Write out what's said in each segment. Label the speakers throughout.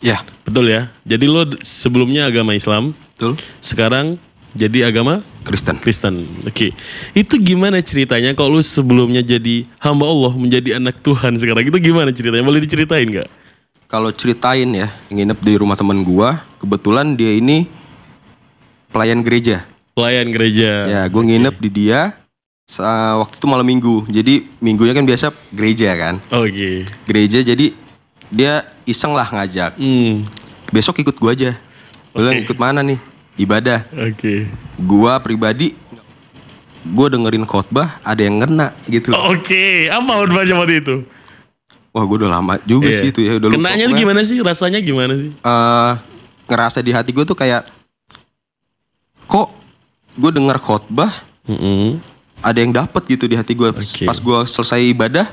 Speaker 1: Ya,
Speaker 2: Betul ya? Jadi lo sebelumnya agama Islam,
Speaker 1: betul.
Speaker 2: sekarang jadi agama
Speaker 1: Kristen.
Speaker 2: Kristen. Oke. Itu gimana ceritanya kalau lu sebelumnya jadi hamba Allah, menjadi anak Tuhan sekarang? Itu gimana ceritanya? Boleh diceritain nggak?
Speaker 1: Kalau ceritain ya, nginep di rumah teman gua, kebetulan dia ini pelayan gereja.
Speaker 2: Pelayan gereja.
Speaker 1: Ya, gue nginep di dia waktu itu malam minggu. Jadi minggunya kan biasa gereja kan.
Speaker 2: Oke.
Speaker 1: Gereja, jadi dia iseng lah ngajak. Besok ikut gua aja. Gue bilang,
Speaker 2: Oke.
Speaker 1: ikut mana nih? Ibadah.
Speaker 2: Oke.
Speaker 1: Gua pribadi, gue dengerin khotbah ada yang ngena gitu.
Speaker 2: Oke. Apa khotbahnya waktu itu?
Speaker 1: Wah, gue udah lama juga
Speaker 2: Iya.
Speaker 1: sih itu ya. Udah lupa.
Speaker 2: Kenanya tuh
Speaker 1: Pokoknya,
Speaker 2: gimana sih? Rasanya gimana sih?
Speaker 1: ngerasa di hati gue tuh kayak, kok gue denger khotbah ada yang dapet gitu di hati gue.
Speaker 2: Oke.
Speaker 1: Pas gue selesai ibadah,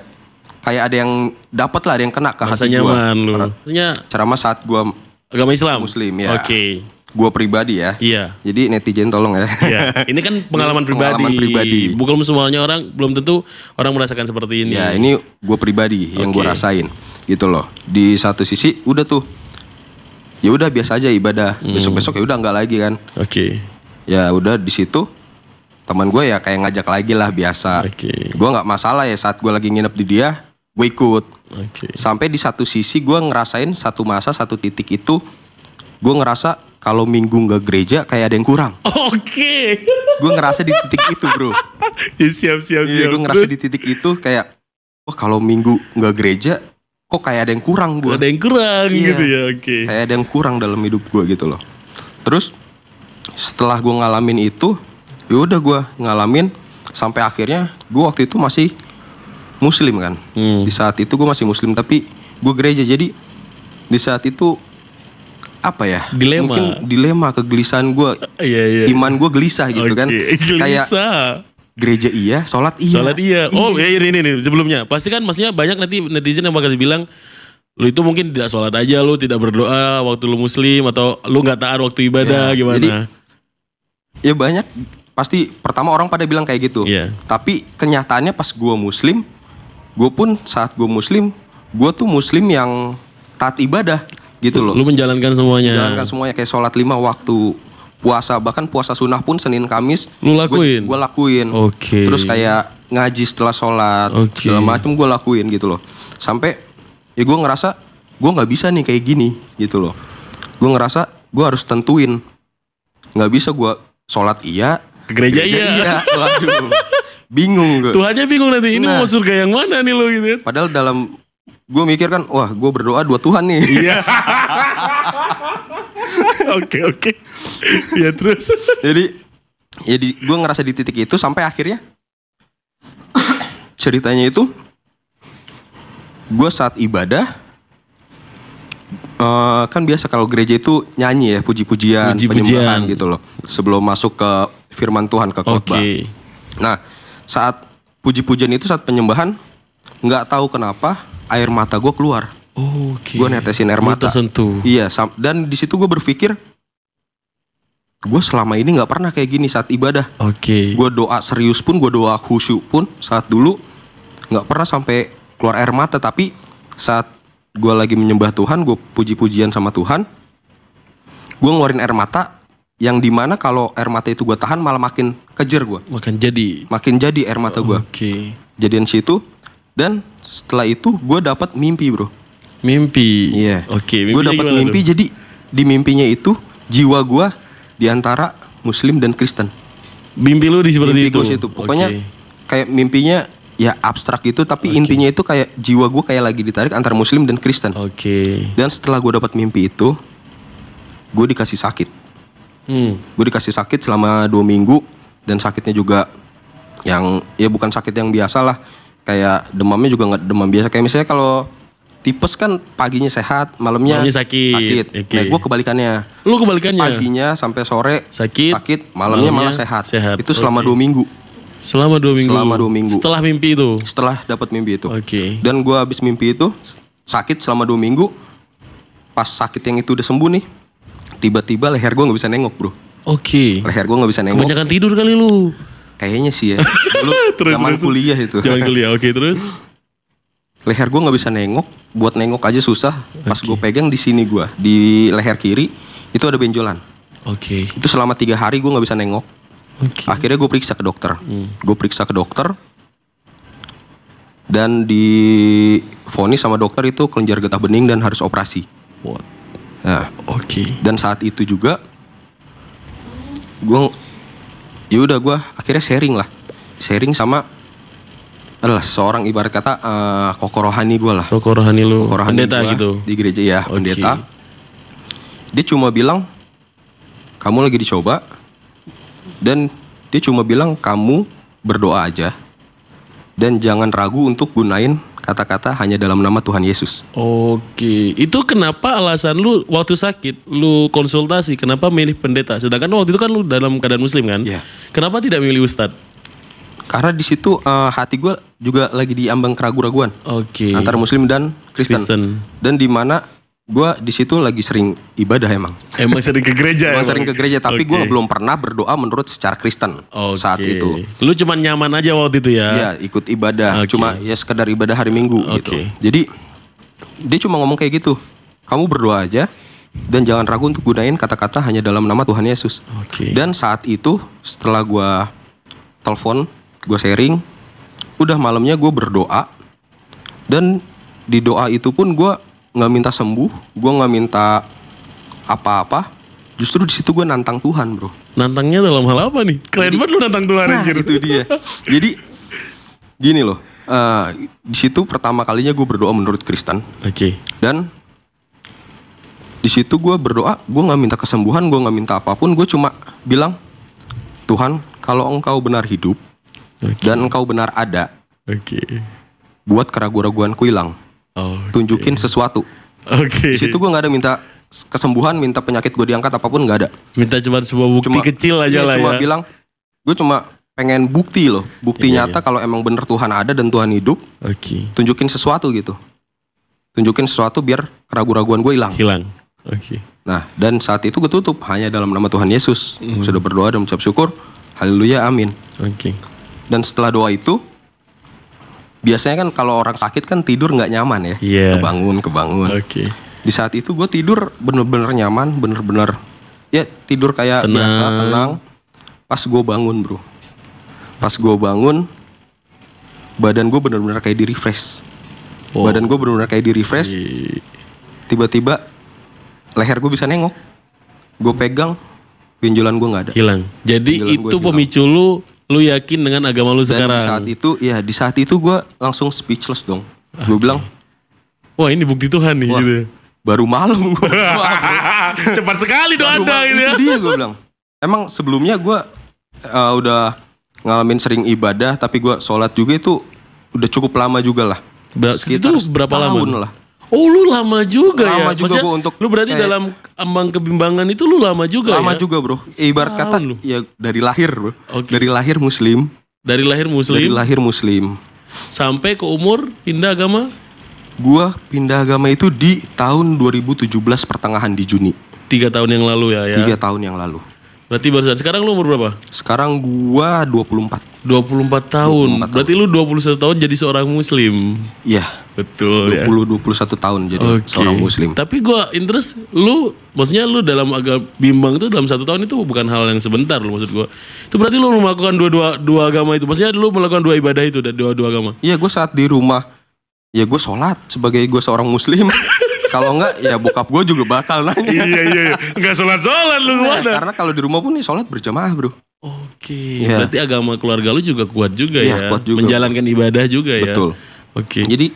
Speaker 1: kayak ada yang dapet lah, ada yang kena ke
Speaker 2: Rasa
Speaker 1: hati gue.
Speaker 2: nyaman lu. Maksudnya
Speaker 1: Ceramah saat gue
Speaker 2: agama Islam?
Speaker 1: Muslim ya.
Speaker 2: Oke.
Speaker 1: Gue pribadi ya.
Speaker 2: Iya.
Speaker 1: Jadi netizen tolong ya.
Speaker 2: Iya. Ini kan pengalaman pribadi.
Speaker 1: Pengalaman pribadi.
Speaker 2: Bukan semuanya orang, belum tentu orang merasakan seperti ini.
Speaker 1: Ya, ini gue pribadi yang gue
Speaker 2: Oke.
Speaker 1: rasain gitu loh. Di satu sisi udah tuh, ya udah biasa aja ibadah. Besok-besok ya udah nggak lagi kan.
Speaker 2: Oke.
Speaker 1: Ya udah di situ teman gue ya kayak ngajak lagi lah biasa.
Speaker 2: Oke.
Speaker 1: Gue nggak masalah ya, saat gue lagi nginep di dia, gue ikut.
Speaker 2: Oke.
Speaker 1: Sampai di satu sisi gue ngerasain satu masa, satu titik itu gue ngerasa kalau minggu nggak gereja kayak ada yang kurang.
Speaker 2: Oke.
Speaker 1: Gue ngerasa di titik itu bro.
Speaker 2: Ya, siap.
Speaker 1: Iya, gue ngerasa di titik itu kayak, wah kalau minggu nggak gereja, kok kayak ada yang kurang gue.
Speaker 2: Ada yang kurang
Speaker 1: Iya.
Speaker 2: gitu ya. Oke.
Speaker 1: Kayak ada yang kurang dalam hidup gue gitu loh. Terus setelah gue ngalamin itu, ya udah gue ngalamin sampai akhirnya gue waktu itu masih Muslim kan. Di saat itu gue masih Muslim tapi gue gereja. Jadi di saat itu apa ya?
Speaker 2: Dilema.
Speaker 1: Mungkin dilema, kegelisahan gue.
Speaker 2: Iya.
Speaker 1: Iman gue gelisah gitu kan. Kayak
Speaker 2: Gelisah.
Speaker 1: gereja iya, sholat iya.
Speaker 2: Sholat iya. Oh ya ini sebelumnya. Pasti kan maksudnya banyak nanti netizen yang bakal bilang, lu itu mungkin tidak sholat aja, lu tidak berdoa waktu lu Muslim, atau lu nggak taat waktu ibadah,
Speaker 1: Ya,
Speaker 2: gimana?
Speaker 1: jadi, ya banyak. Pasti pertama orang pada bilang kayak gitu.
Speaker 2: Iya.
Speaker 1: Tapi kenyataannya pas gue Muslim, gue pun saat gue Muslim, gue tuh Muslim yang taat ibadah gitu loh.
Speaker 2: Lu menjalankan semuanya.
Speaker 1: Menjalankan semuanya kayak sholat 5 waktu, puasa, bahkan puasa sunnah pun Senin Kamis
Speaker 2: Lu lakuin?
Speaker 1: gue lakuin.
Speaker 2: Oke.
Speaker 1: Terus kayak ngaji setelah sholat,
Speaker 2: Oke.
Speaker 1: segala macam gue lakuin gitu loh. Sampai ya gue ngerasa gue nggak bisa nih kayak gini gitu loh. Gue ngerasa gue harus tentuin, nggak bisa gue sholat iya,
Speaker 2: Ke gereja iya.
Speaker 1: Waduh, bingung gue.
Speaker 2: Tuhannya bingung nanti, ini
Speaker 1: Nah.
Speaker 2: mau surga yang mana nih lu gitu kan?
Speaker 1: Padahal dalam gue mikir kan, wah gue berdoa 2 Tuhan nih.
Speaker 2: Iya. Oke. Ya terus.
Speaker 1: Jadi ya gue ngerasa di titik itu sampai akhirnya ceritanya itu gue saat ibadah kan biasa kalau gereja itu nyanyi ya, puji-pujian, penyembahan gitu loh sebelum masuk ke firman Tuhan, ke khotbah.
Speaker 2: Oke.
Speaker 1: Nah saat puji-pujian itu, saat penyembahan, nggak tahu kenapa air mata gue keluar.
Speaker 2: Oke.
Speaker 1: Gue netesin air
Speaker 2: Lu
Speaker 1: mata.
Speaker 2: tersentuh.
Speaker 1: Iya, dan di situ gue berpikir, gue selama ini nggak pernah kayak gini saat ibadah.
Speaker 2: Oke.
Speaker 1: Gue doa serius pun, gue doa khusyuk pun saat dulu nggak pernah sampai keluar air mata. Tapi saat gue lagi menyembah Tuhan, gue puji-pujian sama Tuhan, gue ngeluarin air mata yang dimana kalau air mata itu gue tahan malah makin kejer gue,
Speaker 2: Makan jadi.
Speaker 1: makin jadi air mata gue.
Speaker 2: Oke.
Speaker 1: Jadian situ, dan setelah itu gue dapat mimpi bro.
Speaker 2: Mimpi.
Speaker 1: Iya.
Speaker 2: Oke.
Speaker 1: Gue dapat mimpi, jadi di mimpinya itu jiwa gue diantara Muslim dan Kristen.
Speaker 2: Mimpi lu di seperti
Speaker 1: Mimpi
Speaker 2: itu.
Speaker 1: gue situ, pokoknya
Speaker 2: Oke.
Speaker 1: kayak mimpinya ya abstrak gitu, tapi
Speaker 2: Oke.
Speaker 1: intinya itu kayak jiwa gue kayak lagi ditarik antara Muslim dan Kristen.
Speaker 2: Oke.
Speaker 1: Dan setelah gue dapat mimpi itu, gue dikasih sakit. Gue dikasih sakit selama 2 minggu, dan sakitnya juga yang ya bukan sakit yang biasa lah, kayak demamnya juga nggak demam biasa. Kayak misalnya kalau tipes kan paginya sehat, malamnya
Speaker 2: sakit. Oke.
Speaker 1: Nah gue kebalikannya.
Speaker 2: Lu kebalikannya.
Speaker 1: Paginya sampai sore
Speaker 2: sakit,
Speaker 1: malamnya malah sehat. Itu selama
Speaker 2: Oke.
Speaker 1: 2 minggu.
Speaker 2: Selama 2 minggu.
Speaker 1: Selama 2 minggu.
Speaker 2: Setelah mimpi itu.
Speaker 1: Setelah dapat mimpi itu.
Speaker 2: Oke.
Speaker 1: Dan gue habis mimpi itu sakit selama 2 minggu. Pas sakit yang itu udah sembuh nih, tiba-tiba leher gue nggak bisa nengok bro.
Speaker 2: Oke.
Speaker 1: Leher gue nggak bisa nengok.
Speaker 2: Kebanyakan tidur kali lu.
Speaker 1: Kayaknya sih ya. Dulu
Speaker 2: Terus,
Speaker 1: zaman
Speaker 2: terus.
Speaker 1: kuliah itu.
Speaker 2: Jangan kuliah. Oke, terus.
Speaker 1: leher gue nggak bisa nengok, buat nengok aja susah. Pas gue pegang di sini gue, di leher kiri itu ada benjolan.
Speaker 2: Oke.
Speaker 1: Itu selama 3 hari gue nggak bisa nengok. Akhirnya gue periksa ke dokter. Gue periksa ke dokter dan divonis sama dokter itu kelenjar getah bening dan harus operasi.
Speaker 2: What?
Speaker 1: Nah,
Speaker 2: Oke.
Speaker 1: dan saat itu juga gue gue akhirnya sharing sama adalah seorang ibarat kata kokoh rohani gue lah.
Speaker 2: Kokoh rohani lu,
Speaker 1: Kokoh rohani
Speaker 2: pendeta
Speaker 1: gua
Speaker 2: gitu.
Speaker 1: Di gereja ya, pendeta. Dia cuma bilang kamu lagi dicoba, dan dia cuma bilang kamu berdoa aja dan jangan ragu untuk gunain kata-kata hanya dalam nama Tuhan Yesus.
Speaker 2: Oke, itu kenapa alasan lu waktu sakit lu konsultasi kenapa milih pendeta? Sedangkan waktu itu kan lu dalam keadaan muslim kan?
Speaker 1: Iya.
Speaker 2: Kenapa tidak milih ustadz?
Speaker 1: Karena di situ hati gue juga lagi diambang keraguan-raguan
Speaker 2: Oke.
Speaker 1: antara muslim dan Kristen. Dan di mana gue di situ lagi sering ibadah emang.
Speaker 2: Emang sering ke gereja.
Speaker 1: Emang sering ke gereja, tapi gue belum pernah berdoa menurut secara Kristen saat itu.
Speaker 2: Lu cuma nyaman aja waktu itu ya?
Speaker 1: Iya, ikut ibadah, cuma ya sekedar ibadah hari Minggu gitu. Jadi dia cuma ngomong kayak gitu, kamu berdoa aja dan jangan ragu untuk gunain kata-kata hanya dalam nama Tuhan Yesus. Dan saat itu setelah gue telepon, gue sharing, udah malamnya gue berdoa, dan di doa itu pun gue nggak minta sembuh, gue nggak minta apa-apa, justru di situ gue nantang Tuhan, bro.
Speaker 2: Nantangnya dalam hal apa nih? Keren banget lu nantang Tuhan.
Speaker 1: Nah, itu dia. Jadi gini loh, di situ pertama kalinya gue berdoa menurut Kristen. Dan di situ gue berdoa, gue nggak minta kesembuhan, gue nggak minta apapun, gue cuma bilang, Tuhan, kalau Engkau benar hidup dan Engkau benar ada, buat keraguan-raguanku hilang. Tunjukin sesuatu. Di situ gue nggak ada minta kesembuhan, minta penyakit gue diangkat apapun, nggak ada.
Speaker 2: Minta cuma sebuah bukti kecil aja lah ya.
Speaker 1: Cuma bilang, gue cuma pengen bukti loh, bukti nyata kalau emang bener Tuhan ada dan Tuhan hidup. Tunjukin sesuatu gitu. Tunjukin sesuatu biar keraguan-raguan gue hilang. Nah, dan saat itu gue tutup hanya dalam nama Tuhan Yesus. Gue sudah berdoa dan mengucap syukur. Haleluya, amin. Dan setelah doa itu, biasanya kan kalau orang sakit kan tidur nggak nyaman ya, kebangun. Di saat itu gue tidur bener-bener nyaman, bener-bener ya tidur kayak biasa, tenang. Pas gue bangun, bro, pas gue bangun, badan gue bener-bener kayak di refresh. Badan gue bener-bener kayak di refresh. Tiba-tiba leher gue bisa nengok, gue pegang, benjolan gue nggak ada.
Speaker 2: Hilang. Jadi benjolan itu pemicu lu yakin dengan agama lu sekarang?
Speaker 1: Di saat itu gue langsung speechless dong. Gue bilang,
Speaker 2: wah ini bukti Tuhan nih gitu.
Speaker 1: Baru malam gue.
Speaker 2: Cepat sekali doa Anda gitu ya.
Speaker 1: Itu dia gue bilang. Emang sebelumnya gue udah ngalamin sering ibadah, tapi gue sholat juga itu udah cukup lama juga lah.
Speaker 2: Sekitar itu berapa lama?
Speaker 1: Lah.
Speaker 2: Oh lu lama juga ya?
Speaker 1: Lama juga gue untuk.
Speaker 2: Lu berarti dalam ambang kebimbangan itu lu lama juga
Speaker 1: lama juga bro. Ibarat kata ya dari lahir bro. Dari lahir muslim.
Speaker 2: Dari lahir muslim. Sampai ke umur pindah agama?
Speaker 1: Gua pindah agama itu di tahun 2017 pertengahan di Juni.
Speaker 2: 3 tahun yang lalu ya?
Speaker 1: 3 tahun yang lalu.
Speaker 2: Berarti barusan. Sekarang lu umur berapa?
Speaker 1: Sekarang gua 24.
Speaker 2: 24 tahun. Berarti lu 21 tahun jadi seorang muslim.
Speaker 1: Iya.
Speaker 2: Betul
Speaker 1: 21 tahun jadi seorang muslim.
Speaker 2: Tapi gua interest lu, maksudnya lu dalam agama bimbang itu dalam 1 tahun itu bukan hal yang sebentar lu, maksud gua. Itu berarti lu melakukan dua agama itu. Maksudnya lu melakukan 2 ibadah itu dan dua agama. Iya,
Speaker 1: gua saat di rumah ya gua sholat sebagai gua seorang muslim. Kalau enggak ya bokap gue juga bakal nanya.
Speaker 2: Iya. Enggak sholat lu gimana?
Speaker 1: Karena kalau di rumah pun nih sholat berjamaah bro.
Speaker 2: Berarti agama keluarga lu juga kuat juga ya.
Speaker 1: Kuat juga,
Speaker 2: menjalankan ibadah juga ya.
Speaker 1: Betul. Jadi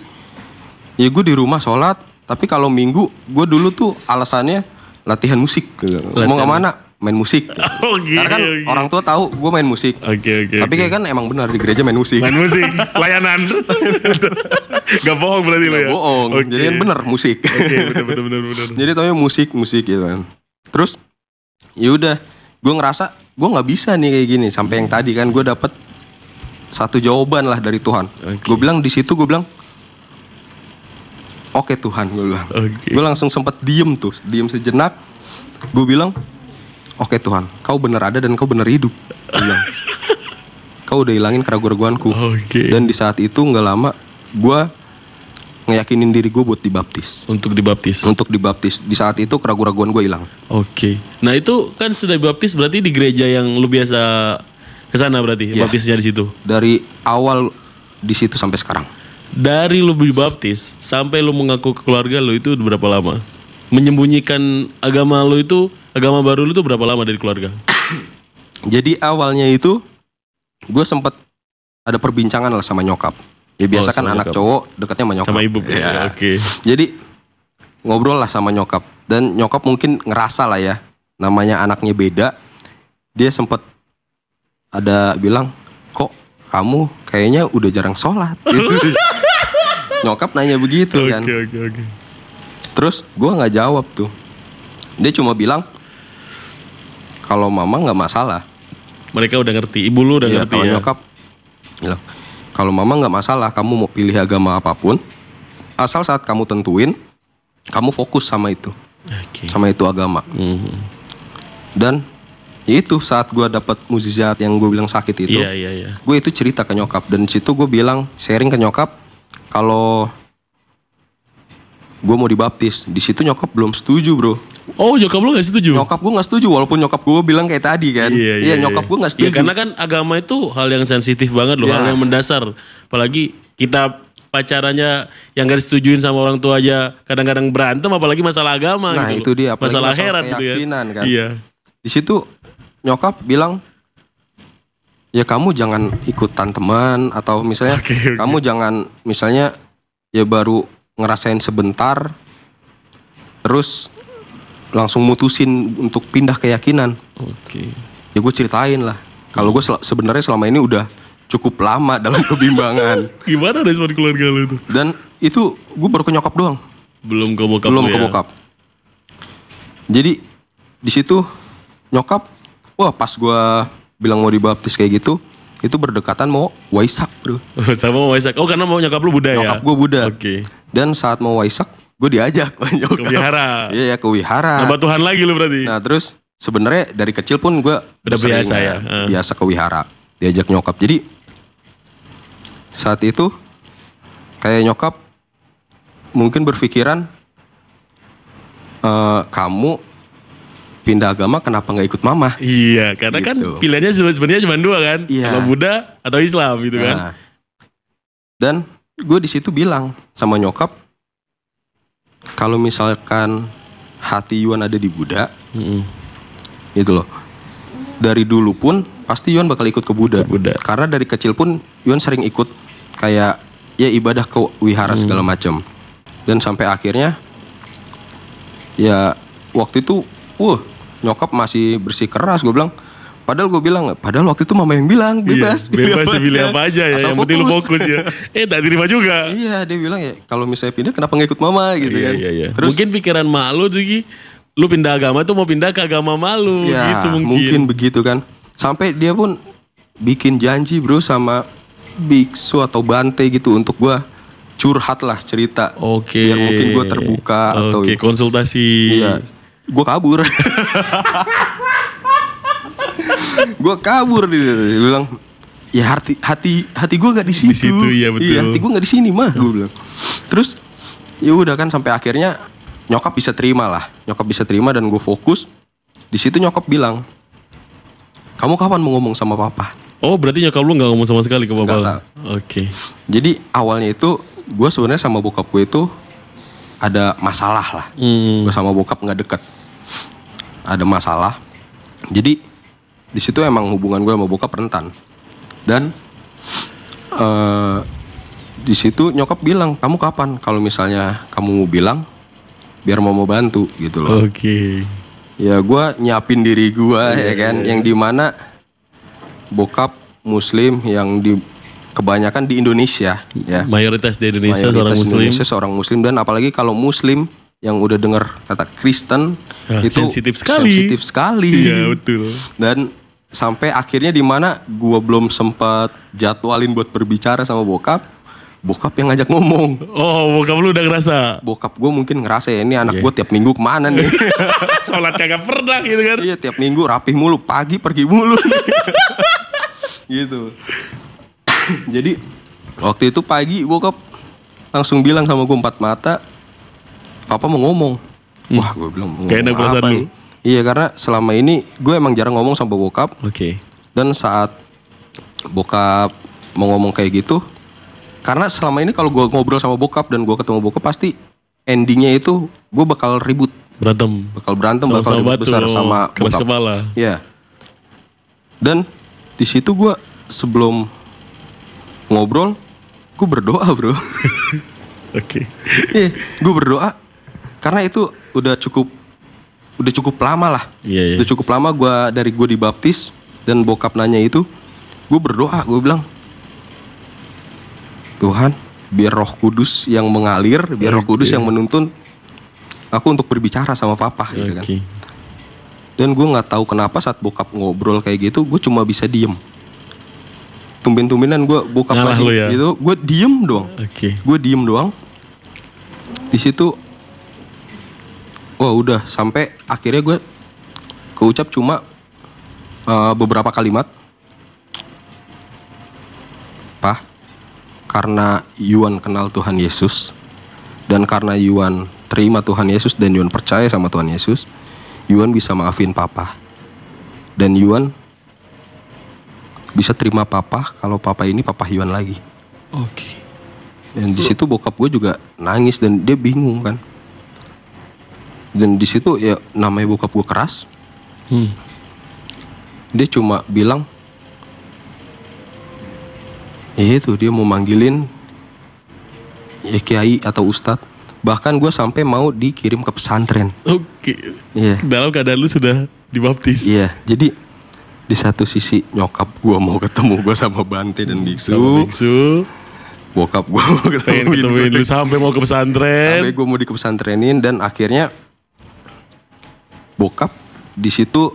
Speaker 1: ya gue di rumah sholat, tapi kalau minggu gue dulu tuh alasannya latihan musik. Mau kemana? Main musik. Karena kan orang tua tahu gue main musik. Tapi kayak kan emang benar di gereja main musik.
Speaker 2: Layanan. Gak bohong berarti lo ya?
Speaker 1: Gak bohong, jadi kan bener musik.
Speaker 2: Bener.
Speaker 1: Jadi taunya musik gitu kan. Terus ya udah, gue ngerasa gue nggak bisa nih kayak gini. Sampai yang tadi kan gue dapet satu jawaban lah dari Tuhan. Gue bilang di situ gue bilang, oke Tuhan, gue bilang. Gue langsung sempat diem sejenak. Gue bilang, oke Tuhan, kau bener ada dan kau bener hidup. Gue bilang, kau udah hilangin keraguan-raguanku. Dan di saat itu nggak lama gue ngeyakinin diri gue buat dibaptis.
Speaker 2: Untuk dibaptis.
Speaker 1: Untuk dibaptis. Di saat itu keraguan-keraguan gue hilang.
Speaker 2: Oke. Nah itu kan sudah dibaptis berarti di gereja yang lu biasa kesana berarti
Speaker 1: Iya.
Speaker 2: baptisnya di situ.
Speaker 1: Dari awal di situ sampai sekarang.
Speaker 2: Dari lu dibaptis sampai lu mengaku ke keluarga lu itu berapa lama? Menyembunyikan agama lu itu, agama baru lu itu berapa lama dari keluarga?
Speaker 1: Jadi awalnya itu gue sempet ada perbincangan lah sama nyokap. Ya biasa kan
Speaker 2: sama
Speaker 1: anak
Speaker 2: nyokap.
Speaker 1: cowok dekatnya sama nyokap.
Speaker 2: Sama ibu.
Speaker 1: Ya.
Speaker 2: Oke.
Speaker 1: Jadi ngobrol lah sama nyokap. Dan nyokap mungkin ngerasa lah ya, namanya anaknya beda. Dia sempet ada bilang, kok kamu kayaknya udah jarang sholat gitu. Nyokap nanya begitu kan.
Speaker 2: Oke.
Speaker 1: Terus gue nggak jawab tuh. Dia cuma bilang, kalau mama nggak masalah.
Speaker 2: Mereka udah ngerti, ibu lu udah
Speaker 1: Iya,
Speaker 2: ngerti
Speaker 1: kalau
Speaker 2: ya.
Speaker 1: nyokap bilang, kalau mama nggak masalah, kamu mau pilih agama apapun, asal saat kamu tentuin, kamu fokus sama itu,
Speaker 2: Oke.
Speaker 1: sama itu agama.
Speaker 2: Mhm.
Speaker 1: Dan ya itu saat gue dapat mukjizat yang gue bilang sakit itu,
Speaker 2: Iya.
Speaker 1: gue itu cerita ke nyokap dan di situ gue bilang sharing ke nyokap kalau gue mau dibaptis. Di situ nyokap belum setuju bro.
Speaker 2: Oh, nyokap lu gak setuju?
Speaker 1: Nyokap gue nggak setuju walaupun nyokap gue bilang kayak tadi kan.
Speaker 2: Iya.
Speaker 1: Nyokap gue nggak setuju.
Speaker 2: Ya karena kan agama itu hal yang sensitif banget loh,
Speaker 1: Iya.
Speaker 2: hal yang mendasar. Apalagi kita pacarannya yang gak disetujuin sama orang tua aja kadang-kadang berantem, apalagi masalah agama
Speaker 1: Nah,
Speaker 2: gitu.
Speaker 1: itu dia, apalagi
Speaker 2: masalah
Speaker 1: masalah
Speaker 2: akhirat gitu ya.
Speaker 1: keyakinan kan.
Speaker 2: Iya.
Speaker 1: Di situ nyokap bilang, ya kamu jangan ikutan teman atau misalnya
Speaker 2: Oke.
Speaker 1: kamu jangan misalnya ya baru ngerasain sebentar terus langsung mutusin untuk pindah keyakinan.
Speaker 2: Oke.
Speaker 1: Ya gue ceritain lah. Kalau gue sebenarnya selama ini udah cukup lama dalam kebimbangan.
Speaker 2: Gimana respon keluarga lu itu?
Speaker 1: Dan itu gue baru ke nyokap doang.
Speaker 2: Belum ke bokap
Speaker 1: Belum
Speaker 2: lu
Speaker 1: ke
Speaker 2: ya?
Speaker 1: bokap. Jadi di situ nyokap, wah pas gue bilang mau dibaptis kayak gitu, itu berdekatan mau Waisak bro.
Speaker 2: Sama mau Waisak. Oh karena mau nyokap lu Buddha ya?
Speaker 1: Nyokap gue Buddha.
Speaker 2: Oke.
Speaker 1: Dan saat mau Waisak, gue diajak
Speaker 2: Ke wihara.
Speaker 1: Iya ke wihara.
Speaker 2: Nambah Tuhan lagi lu berarti?
Speaker 1: Nah terus sebenarnya dari kecil pun gue
Speaker 2: Udah
Speaker 1: sering,
Speaker 2: biasa ya?
Speaker 1: biasa ke wihara, diajak nyokap. Jadi saat itu kayak nyokap mungkin berpikiran, kamu pindah agama kenapa nggak ikut mama?
Speaker 2: Iya, karena kan
Speaker 1: Gitu.
Speaker 2: pilihannya sebenarnya cuma dua kan,
Speaker 1: Iya.
Speaker 2: sama Buddha atau Islam gitu kan.
Speaker 1: Nah, dan gue di situ bilang sama nyokap, kalau misalkan hati Yuan ada di Buddha, gitu loh. Dari dulu pun pasti Yuan bakal ikut ke Buddha.
Speaker 2: Ke Buddha.
Speaker 1: Karena dari kecil pun Yuan sering ikut kayak ya ibadah ke wihara segala macam. Dan sampai akhirnya ya waktu itu nyokap masih bersikeras. Gue bilang, padahal waktu itu mama yang bilang bebas,
Speaker 2: Iya, bebas pilih apa aja ya,
Speaker 1: Asal
Speaker 2: yang penting lu fokus ya. Tak diterima juga.
Speaker 1: Iya, dia bilang ya kalau misalnya pindah kenapa nggak ikut mama gitu kan.
Speaker 2: Iya.
Speaker 1: Terus
Speaker 2: Mungkin pikiran mak lu tuh Gi, lu pindah agama tuh mau pindah ke agama malu
Speaker 1: ya,
Speaker 2: gitu mungkin.
Speaker 1: begitu kan. Sampai dia pun bikin janji bro sama biksu atau bante gitu untuk gua curhat lah cerita.
Speaker 2: Oke.
Speaker 1: Biar mungkin gua terbuka atau
Speaker 2: Oke, konsultasi.
Speaker 1: iya. Gua kabur. Gua kabur dia bilang, ya hati gua gak di situ.
Speaker 2: Di situ, iya, betul.
Speaker 1: Iya, hati gua gak di sini mah, gua bilang. Terus ya udah kan sampai akhirnya nyokap bisa terima dan gue fokus. Di situ nyokap bilang, kamu kapan mau ngomong sama papa?
Speaker 2: Oh, berarti nyokap lu gak ngomong sama sekali ke
Speaker 1: Nggak
Speaker 2: bapak lu?
Speaker 1: tahu.
Speaker 2: Oke.
Speaker 1: Jadi awalnya itu gue sebenarnya sama bokap gue itu ada masalah lah. Gue sama bokap nggak deket, ada masalah. Jadi di situ emang hubungan gue sama bokap rentan. Dan di situ nyokap bilang, kamu kapan? Kalau misalnya kamu mau bilang, biar mau bantu gitu loh.
Speaker 2: Oke.
Speaker 1: Ya gue nyiapin diri gue ya kan,
Speaker 2: iya.
Speaker 1: yang dimana bokap Muslim yang kebanyakan di Indonesia ya.
Speaker 2: Mayoritas di Indonesia
Speaker 1: Mayoritas
Speaker 2: seorang Muslim.
Speaker 1: Indonesia seorang Muslim, dan apalagi kalau Muslim yang udah dengar kata Kristen itu
Speaker 2: sensitif sekali.
Speaker 1: sensitif sekali.
Speaker 2: Iya betul.
Speaker 1: Dan sampai akhirnya di mana gua belum sempat jadwalin buat berbicara sama bokap yang ngajak ngomong.
Speaker 2: Oh, bokap lu udah ngerasa
Speaker 1: Bokap gue mungkin ngerasa ya, ini anak
Speaker 2: Iya.
Speaker 1: gue tiap minggu kemana nih.
Speaker 2: sholat kagak pernah gitu kan?
Speaker 1: Iya, tiap minggu rapih mulu, pagi pergi mulu. Gitu. Jadi waktu itu pagi bokap langsung bilang sama gue 4 mata, papa mau ngomong. Wah, gue bilang mau
Speaker 2: Kayak enak
Speaker 1: ngomong
Speaker 2: perasaan
Speaker 1: apa
Speaker 2: lu.
Speaker 1: nih? Iya, karena selama ini gue emang jarang ngomong sama bokap.
Speaker 2: Oke.
Speaker 1: Dan saat bokap mau ngomong kayak gitu, karena selama ini kalau gue ngobrol sama bokap dan gue ketemu bokap, pasti endingnya itu gue bakal ribut,
Speaker 2: Berantem.
Speaker 1: bakal berantem, bakal
Speaker 2: Sama-sama
Speaker 1: ribut besar
Speaker 2: batu,
Speaker 1: sama
Speaker 2: keras
Speaker 1: bokap.
Speaker 2: kepala.
Speaker 1: Iya. Dan di situ gue sebelum ngobrol, gue berdoa, bro.
Speaker 2: Oke.
Speaker 1: Iya, gue berdoa karena itu udah cukup lama lah.
Speaker 2: Iya.
Speaker 1: Udah cukup lama dari gue dibaptis dan bokap nanya itu, gue berdoa, gue bilang, Tuhan, biar Roh Kudus yang mengalir, biar Roh Kudus yang menuntun aku untuk berbicara sama papa, gitu kan. Dan gue nggak tahu kenapa saat bokap ngobrol kayak gitu, gue cuma bisa diem. Tumben-tumbenan gue bokap
Speaker 2: Ngalah
Speaker 1: lagi
Speaker 2: lu ya?
Speaker 1: gitu, gue diem doang.
Speaker 2: Oke.
Speaker 1: Gue diem doang. Di situ, wah udah sampai akhirnya gue keucap cuma beberapa kalimat. Pak, karena Yuan kenal Tuhan Yesus dan karena Yuan terima Tuhan Yesus dan Yuan percaya sama Tuhan Yesus, Yuan bisa maafin papa. Dan Yuan bisa terima papa kalau papa ini papa Yuan lagi.
Speaker 2: Oke.
Speaker 1: Dan di situ bokap gue juga nangis dan dia bingung kan. Dan di situ ya namanya bokap gue keras. Dia cuma bilang, ya itu dia mau manggilin ya kiai atau ustadz. Bahkan gue sampai mau dikirim ke pesantren.
Speaker 2: Oke.
Speaker 1: Iya.
Speaker 2: Dalam keadaan lu sudah dibaptis.
Speaker 1: Iya. Jadi di satu sisi nyokap gue mau ketemu gue sama Bante dan biksu. Bokap gue mau
Speaker 2: Pengen ketemuin lu sampai mau ke pesantren.
Speaker 1: Sampai gue mau di pesantrenin dan akhirnya bokap di situ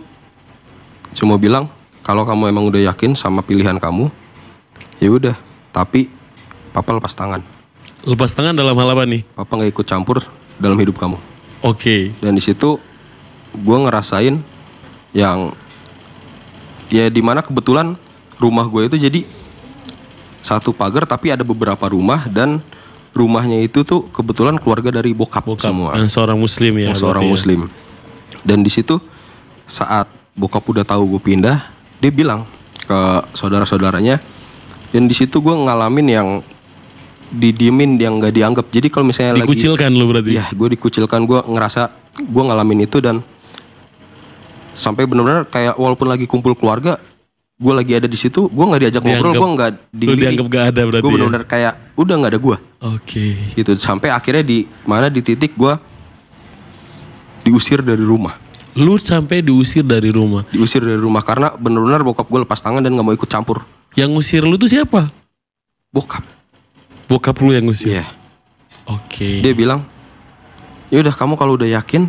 Speaker 1: cuma bilang, kalau kamu emang udah yakin sama pilihan kamu, ya udah. Tapi papa lepas tangan.
Speaker 2: Lepas tangan dalam hal apa nih?
Speaker 1: Papa nggak ikut campur dalam hidup kamu.
Speaker 2: Oke.
Speaker 1: Dan di situ gue ngerasain yang ya dimana kebetulan rumah gue itu jadi satu pagar tapi ada beberapa rumah dan rumahnya itu tuh kebetulan keluarga dari bokap semua.
Speaker 2: Yang seorang muslim ya.
Speaker 1: Yang seorang muslim. Dan di situ saat bokap udah tahu gue pindah, dia bilang ke saudara-saudaranya. Dan di situ gue ngalamin yang didiemin, yang nggak dianggap. Jadi kalau misalnya
Speaker 2: dikucilkan lu berarti?
Speaker 1: Iya, gue dikucilkan. Gue ngerasa gue ngalamin itu dan sampai benar-benar kayak walaupun lagi kumpul keluarga, gue lagi ada di situ, gue nggak diajak ngobrol, gue nggak dilirik.
Speaker 2: Lu dianggap gak ada berarti?
Speaker 1: Gue benar-benar kayak udah nggak ada gue.
Speaker 2: Oke.
Speaker 1: Gitu sampai akhirnya di titik gue diusir dari rumah.
Speaker 2: Lu sampai diusir dari rumah?
Speaker 1: Diusir dari rumah karena benar-benar bokap gue lepas tangan dan nggak mau ikut campur.
Speaker 2: Yang ngusir lu tuh siapa?
Speaker 1: Bokap.
Speaker 2: Bokap lu yang ngusir?
Speaker 1: Iya.
Speaker 2: Oke.
Speaker 1: Dia bilang, ya udah kamu kalau udah yakin,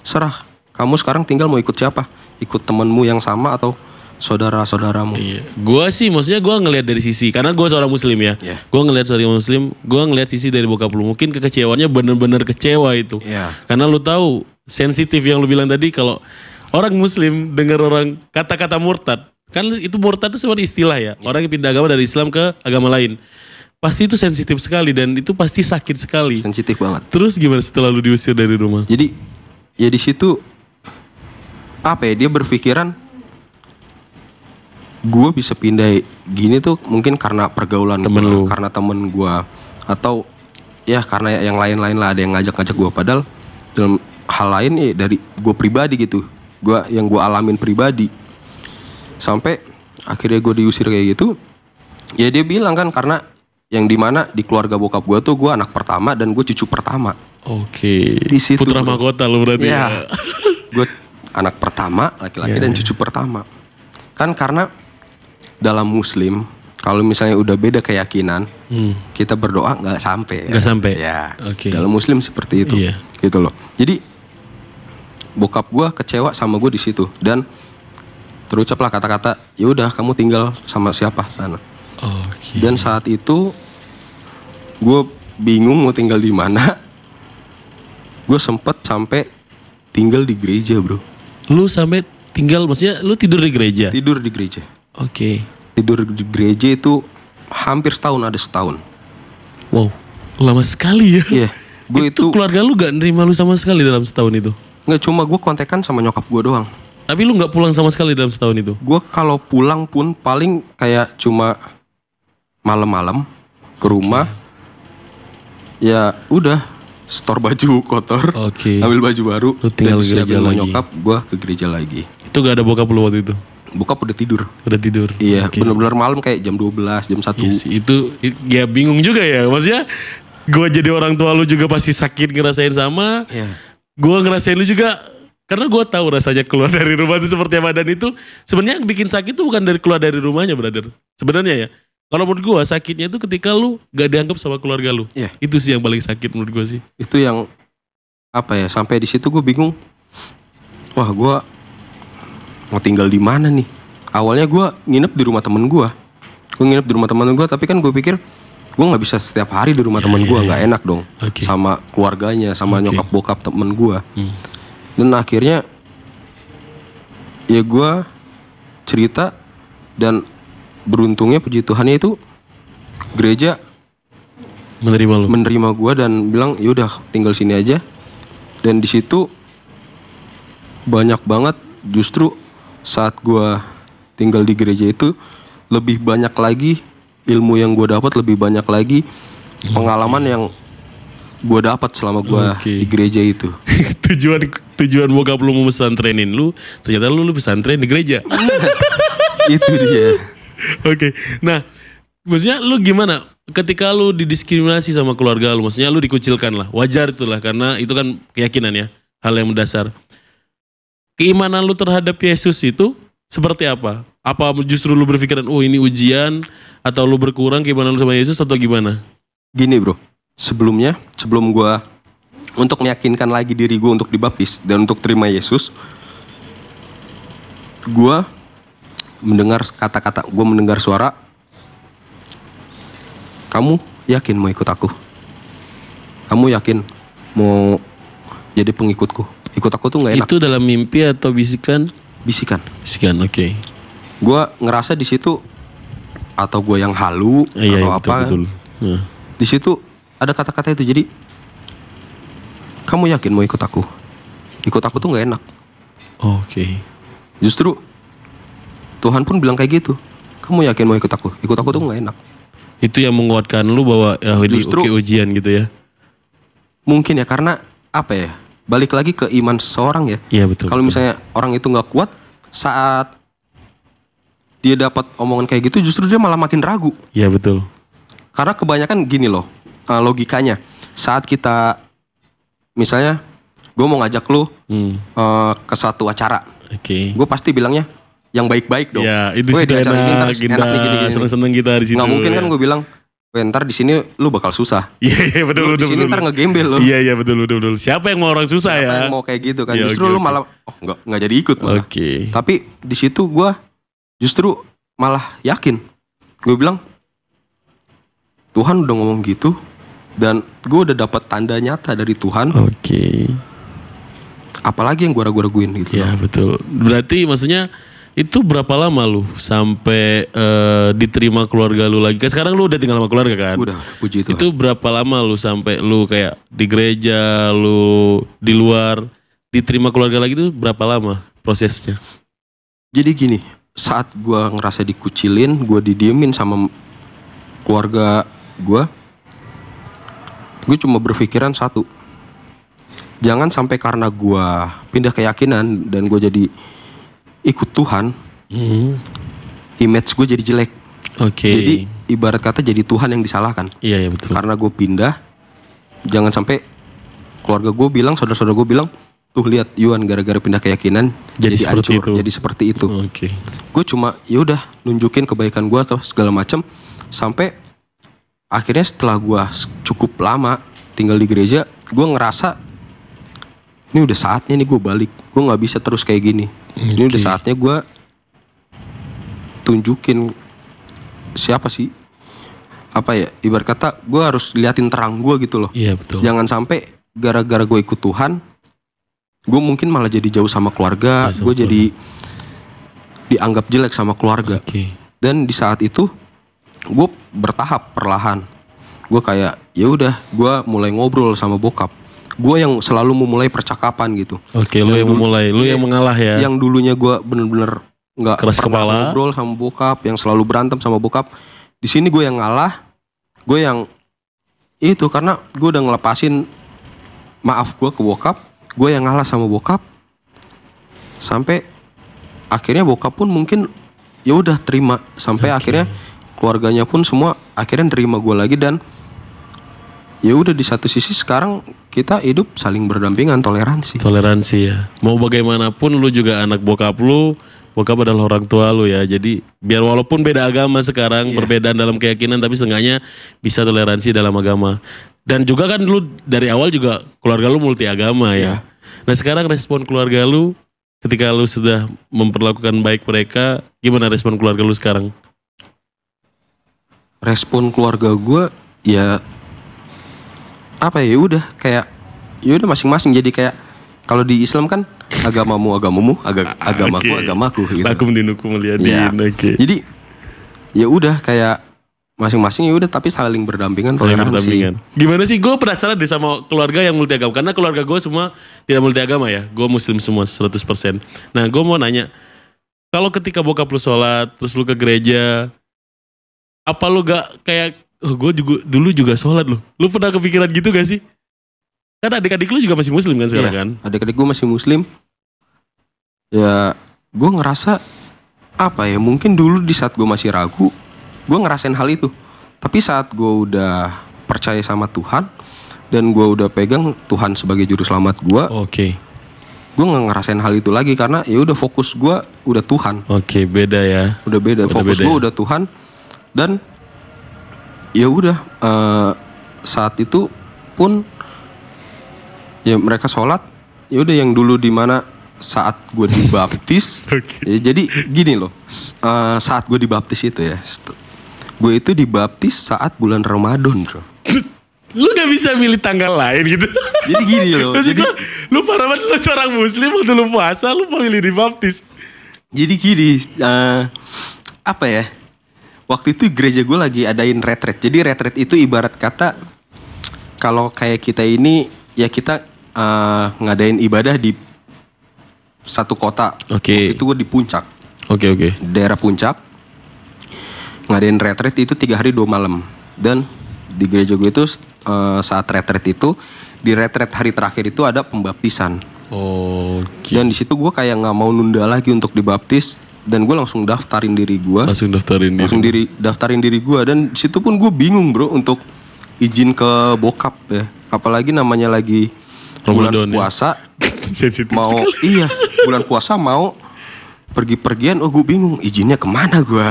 Speaker 1: serah. Kamu sekarang tinggal mau ikut siapa? Ikut temenmu yang sama atau saudara-saudaramu?
Speaker 2: Iya. Gua sih maksudnya gua ngelihat dari sisi, karena gua seorang muslim ya.
Speaker 1: Iya.
Speaker 2: Gua ngelihat seorang muslim, gua ngelihat sisi dari bokap lu. Mungkin kekecewaannya bener-bener kecewa itu.
Speaker 1: Iya.
Speaker 2: Karena lu tahu sensitif yang lu bilang tadi, kalau orang muslim dengar orang kata-kata murtad, kan itu murtad itu sebenarnya istilah ya. Orang yang pindah agama dari Islam ke agama lain. Pasti itu sensitif sekali dan itu pasti sakit sekali.
Speaker 1: Sensitif banget.
Speaker 2: Terus gimana setelah lu diusir dari rumah?
Speaker 1: Jadi ya di situ apa ya, dia berpikiran gue bisa pindah gini tuh mungkin karena pergaulan
Speaker 2: temen
Speaker 1: gua,
Speaker 2: lu,
Speaker 1: karena temen gue, atau ya karena yang lain-lain lah, ada yang ngajak-ngajak gue. Padahal dalam hal lain ya dari gue pribadi gitu, gue yang gue alamin pribadi. Sampai akhirnya gue diusir kayak gitu. Ya dia bilang kan karena yang dimana di keluarga bokap gue tuh gue anak pertama dan gue cucu pertama.
Speaker 2: Oke.
Speaker 1: Di situ,
Speaker 2: putra mahkota lu berarti ya.
Speaker 1: Gue anak pertama, laki-laki
Speaker 2: Ya.
Speaker 1: dan cucu pertama. Kan karena dalam muslim kalau misalnya udah beda keyakinan, kita berdoa nggak sampai.
Speaker 2: Nggak sampai.
Speaker 1: Ya.
Speaker 2: Oke.
Speaker 1: Dalam muslim seperti itu.
Speaker 2: Iya.
Speaker 1: Gitu loh. Jadi bokap gue kecewa sama gue di situ dan terucaplah kata-kata, ya udah kamu tinggal sama siapa sana.
Speaker 2: Oke.
Speaker 1: Dan saat itu gue bingung mau tinggal di mana. Gue sempet sampai tinggal di gereja, bro.
Speaker 2: Lu sampai tinggal, maksudnya lu tidur di gereja?
Speaker 1: Tidur di gereja.
Speaker 2: Oke.
Speaker 1: Tidur di gereja itu hampir setahun, ada setahun.
Speaker 2: Wow. Lama sekali ya.
Speaker 1: Iya. Gue
Speaker 2: itu keluarga lu gak nerima lu sama sekali dalam setahun itu?
Speaker 1: Nggak, cuma gue kontekan sama nyokap gue doang.
Speaker 2: Tapi lu gak pulang sama sekali dalam setahun itu?
Speaker 1: Gue kalau pulang pun paling kayak cuma malam-malam ke rumah. Ya udah, store baju kotor, ambil baju baru,
Speaker 2: lu tinggal
Speaker 1: dan
Speaker 2: gereja lagi.
Speaker 1: nyokap, gue ke gereja lagi.
Speaker 2: Itu gak ada bokap lu waktu itu?
Speaker 1: Bokap udah tidur. Iya, benar-benar malam kayak jam 12, jam 1.
Speaker 2: Yes, itu ya bingung juga ya. Maksudnya gue jadi orang tua lu juga pasti sakit ngerasain sama. Gue ngerasain lu juga, karena gue tahu rasanya keluar dari rumah itu seperti apa. Dan itu sebenarnya yang bikin sakit itu bukan dari keluar dari rumahnya, brother. Sebenarnya ya, kalau menurut gue sakitnya itu ketika lu gak dianggap sama keluarga lu. Itu sih yang paling sakit menurut gue sih. Itu yang
Speaker 1: apa ya, sampai di situ gue bingung. Wah, gue mau tinggal di mana nih? Awalnya gue nginep di rumah temen gue. Tapi kan gue pikir gue nggak bisa setiap hari di rumah temen gue, nggak enak dong. Sama keluarganya, sama nyokap bokap temen gue. Dan akhirnya ya gue cerita, dan beruntungnya puji Tuhannya itu gereja menerima gue dan bilang yaudah tinggal sini aja. Dan di situ banyak banget, justru saat gue tinggal di gereja itu lebih banyak lagi ilmu yang gue dapat, lebih banyak lagi pengalaman yang gue dapat selama gue di gereja itu.
Speaker 2: tujuan bokap lu mau pesantrenin lu, ternyata lu pesantren di gereja.
Speaker 1: Itu dia.
Speaker 2: Nah, maksudnya lu gimana ketika lu didiskriminasi sama keluarga lu? Maksudnya lu dikucilkan lah, wajar itulah, karena itu kan keyakinan ya, hal yang mendasar. Keimanan lu terhadap Yesus itu seperti apa? Apa justru lu berpikiran, oh ini ujian, atau lu berkurang keimanan lu sama Yesus, atau gimana?
Speaker 1: Gini bro, sebelum gue untuk meyakinkan lagi diri gue untuk dibaptis dan untuk terima Yesus, gue mendengar kata-kata, gue mendengar suara, kamu yakin mau ikut aku? Kamu yakin mau jadi pengikutku? Ikut aku tuh nggak enak.
Speaker 2: Itu dalam mimpi atau bisikan?
Speaker 1: Bisikan,
Speaker 2: oke.
Speaker 1: Gue ngerasa di situ, atau gue yang halu atau apa?
Speaker 2: Betul.
Speaker 1: Di situ ada kata-kata itu. Jadi, kamu yakin mau ikut aku? Ikut aku tuh nggak enak. Justru Tuhan pun bilang kayak gitu. Kamu yakin mau ikut aku? Ikut aku tuh nggak enak.
Speaker 2: Itu yang menguatkan lu bahwa ya ini ujian gitu ya?
Speaker 1: Mungkin ya, karena apa ya? Balik lagi ke iman seseorang ya.
Speaker 2: Iya betul.
Speaker 1: Kalau misalnya orang itu nggak kuat, saat dia dapat omongan kayak gitu, justru dia malah makin ragu.
Speaker 2: Iya betul.
Speaker 1: Karena kebanyakan gini loh, logikanya. Saat kita, misalnya, gue mau ngajak lu ke satu acara, gue pasti bilangnya yang baik-baik dong.
Speaker 2: Iya, itu sih enak nih, gini. Seneng-seneng kita di situ.
Speaker 1: Nggak mungkin kan gue bilang, ntar di sini lu bakal susah.
Speaker 2: Iya betul.
Speaker 1: Di sini ntar ngegembel lo.
Speaker 2: Iya betul. Siapa yang mau orang susah ya?
Speaker 1: Siapa yang mau kayak gitu kan? Justru lu malah nggak jadi ikut malah. Tapi di situ gue justru malah yakin. Gue bilang Tuhan udah ngomong gitu, dan gue udah dapat tanda nyata dari Tuhan. Apalagi yang gue ragu-raguin gitu.
Speaker 2: Iya betul. Berarti maksudnya itu berapa lama lu sampai diterima keluarga lu lagi? Sekarang lu udah tinggal sama keluarga kan?
Speaker 1: Udah, puji Tuhan.
Speaker 2: Itu berapa lama lu sampai lu kayak di gereja, lu di luar, diterima keluarga lagi itu berapa lama prosesnya?
Speaker 1: Jadi gini, saat gue ngerasa dikucilin, gue didiemin sama keluarga gue cuma berpikiran satu, jangan sampai karena gue pindah keyakinan dan gue jadi ikut Tuhan, image gue jadi jelek. Jadi ibarat kata jadi Tuhan yang disalahkan.
Speaker 2: Iya betul.
Speaker 1: Karena gue pindah, jangan sampai keluarga gue bilang, saudara-saudara gue bilang, tuh lihat Yuan gara-gara pindah keyakinan jadi hancur, jadi seperti itu. Gue cuma yaudah nunjukin kebaikan gue atau segala macam, sampai akhirnya setelah gue cukup lama tinggal di gereja, gue ngerasa ini udah saatnya nih gue balik. Gue nggak bisa terus kayak gini. Ini udah saatnya gue tunjukin siapa sih, apa ya, ibarat kata gue harus liatin terang gue gitu loh.
Speaker 2: Iya betul.
Speaker 1: Jangan sampai gara-gara gue ikut Tuhan, gue mungkin malah jadi jauh sama keluarga, gue jadi dianggap jelek sama keluarga. Dan di saat itu gue bertahap perlahan. gue kayak ya udah, gue mulai ngobrol sama bokap. Gue yang selalu memulai percakapan gitu.
Speaker 2: Oke, lu yang memulai, lu yang mengalah ya.
Speaker 1: Yang dulunya gue bener-bener nggak
Speaker 2: keras
Speaker 1: pernah
Speaker 2: kepala
Speaker 1: ngobrol sama bokap, yang selalu berantem sama bokap. Di sini gue yang ngalah, gue yang itu karena gue udah ngelepasin maaf gue ke bokap, gue yang ngalah sama bokap. Sampai akhirnya bokap pun mungkin ya udah terima, sampai akhirnya keluarganya pun semua akhirnya terima gue lagi. Dan ya udah, di satu sisi sekarang kita hidup saling berdampingan, toleransi
Speaker 2: ya. Mau bagaimanapun lu juga anak bokap lu, bokap adalah orang tua lu ya. Jadi biar walaupun beda agama sekarang, perbedaan dalam keyakinan, tapi seenggaknya bisa toleransi dalam agama. Dan juga kan lu dari awal juga keluarga lu multi agama ya. Nah sekarang respon keluarga lu ketika lu sudah memperlakukan baik mereka, gimana respon keluarga lu sekarang?
Speaker 1: Respon keluarga gue ya apa ya, udah kayak ya udah masing-masing. Jadi kayak kalau di Islam kan agamamu, agamaku, agamaku gitu.
Speaker 2: Lakum dinukum waliyadin. Oke.
Speaker 1: Jadi ya udah kayak masing-masing ya udah, tapi saling berdampingan, toleransi.
Speaker 2: Gimana sih, gue penasaran deh sama keluarga yang multi agama, karena keluarga gue semua tidak multi agama ya, gue muslim semua 100%. Nah gue mau nanya, kalau ketika bokap lu sholat terus lu ke gereja, apa lu gak kayak gue juga dulu juga sholat loh, lu pernah kepikiran gitu gak sih? Kan adik-adik lu juga masih muslim kan sekarang kan?
Speaker 1: Adik-adik gue masih muslim. Ya gue ngerasa apa ya, mungkin dulu di saat gue masih ragu gue ngerasain hal itu, tapi saat gue udah percaya sama Tuhan dan gue udah pegang Tuhan sebagai juru selamat gue, gue nggak ngerasain hal itu lagi karena ya udah, fokus gue udah Tuhan.
Speaker 2: Beda ya.
Speaker 1: Udah beda, fokus gue udah Tuhan. Dan ya udah, saat itu pun ya mereka sholat, ya udah yang dulu di mana saat gue dibaptis. Ya, jadi gini loh, saat gue dibaptis itu ya, gue itu dibaptis saat bulan Ramadan, bro.
Speaker 2: Lu gak bisa milih tanggal lain gitu.
Speaker 1: Jadi gini loh. Jadi
Speaker 2: lu parah banget, lu seorang muslim waktu lu puasa lu milih dibaptis.
Speaker 1: Jadi gini, apa ya? Waktu itu gereja gue lagi adain retret. Jadi retret itu ibarat kata kalau kayak kita ini ya, kita ngadain ibadah di satu kota. Waktu itu gue di Puncak. Daerah Puncak. Ngadain retret itu 3 hari 2 malam. Dan di gereja gue itu saat retret itu, di retret hari terakhir itu ada pembaptisan. Dan di situ gue kayak nggak mau nunda lagi untuk dibaptis, dan gue langsung daftarin diri gue. Daftarin diri gue. Dan di situ pun gue bingung, bro, untuk izin ke bokap ya. Apalagi namanya lagi bulan puasa. Mau bulan puasa mau pergi-pergian, gue bingung izinnya kemana gue.